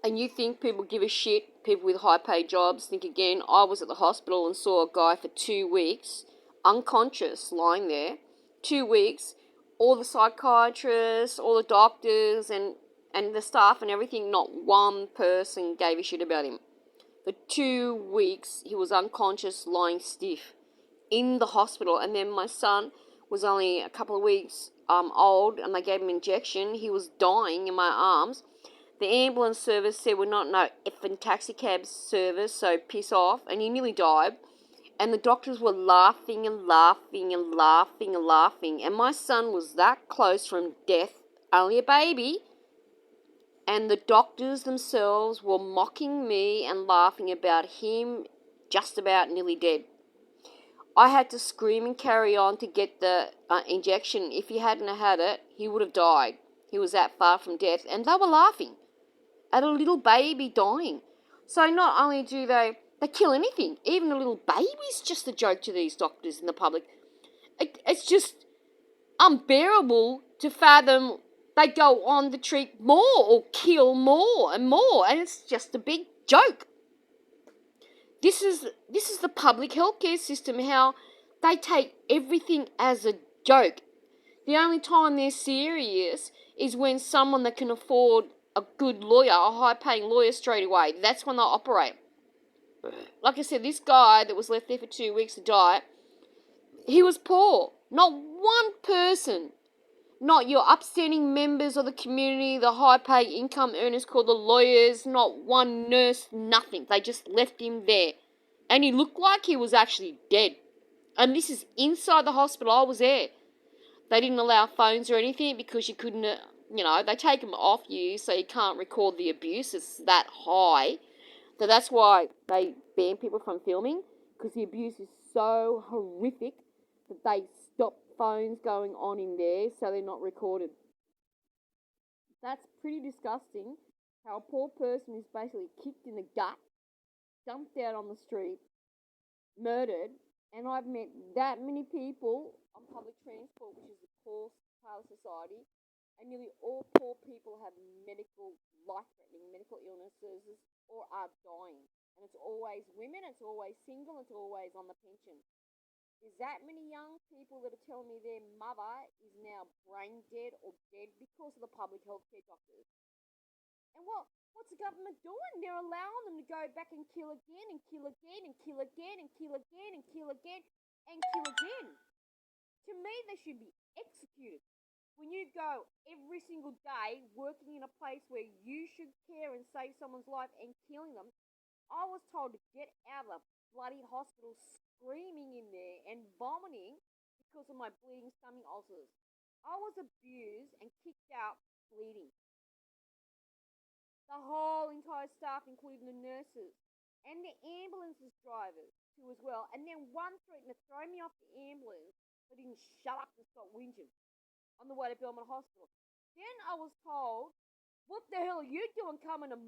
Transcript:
And you think people give a shit, people with high-paid jobs? Think again. I was at the hospital and saw a guy for 2 weeks, unconscious, lying there. 2 weeks. All the psychiatrists, all the doctors, and the staff and everything, not one person gave a shit about him. For 2 weeks, he was unconscious, lying stiff in the hospital. And then my son was only a couple of weeks old, and they gave him an injection. He was dying in my arms. The ambulance service said, we're not no effing taxi cab service, so piss off. And he nearly died. And the doctors were laughing and laughing and laughing and laughing. And my son was that close from death, only a baby. And the doctors themselves were mocking me and laughing about him just about nearly dead. I had to scream and carry on to get the injection. If he hadn't had it, he would have died. He was that far from death. And they were laughing at a little baby dying. So not only do they kill anything, even a little baby's just a joke to these doctors and the public. It's just unbearable to fathom they go on to treat more or kill more and more, and it's just a big joke. This is the public healthcare system, how they take everything as a joke. The only time they're serious is when someone that can afford a good lawyer, a high-paying lawyer straight away. That's when they'll operate. Like I said, this guy that was left there for 2 weeks to die, he was poor. Not one person, not your upstanding members of the community, the high-paid income earners called the lawyers, not one nurse, nothing. They just left him there. And he looked like he was actually dead. And this is inside the hospital. I was there. They didn't allow phones or anything because you couldn't, they take them off you so you can't record the abuse. It's that high. So that's why they ban people from filming, because the abuse is so horrific that they stop phones going on in there so they're not recorded. That's pretty disgusting, how a poor person is basically kicked in the gut, dumped out on the street, murdered. And I've met that many people on public transport, which is a poor part of society, and nearly all poor people have life-threatening medical illnesses or are dying. And it's always women, it's always single, it's always on the pension. There's that many young people that are telling me their mother is now brain dead or dead because of the public health care doctors. And what's the government doing? They're allowing them to go back and kill again and kill again and kill again and kill again and kill again and kill again. To me, they should be executed. When you go every single day working in a place where you should care and save someone's life and killing them, I was told to get out of the bloody hospital screaming in there and vomiting because of my bleeding stomach ulcers. I was abused and kicked out bleeding. The whole entire staff, including the nurses and the ambulances drivers too as well. And then one threatened to throw me off the ambulance, but didn't shut up and stop whinging on the way to Belmont Hospital. Then I was told, what the hell are you doing coming to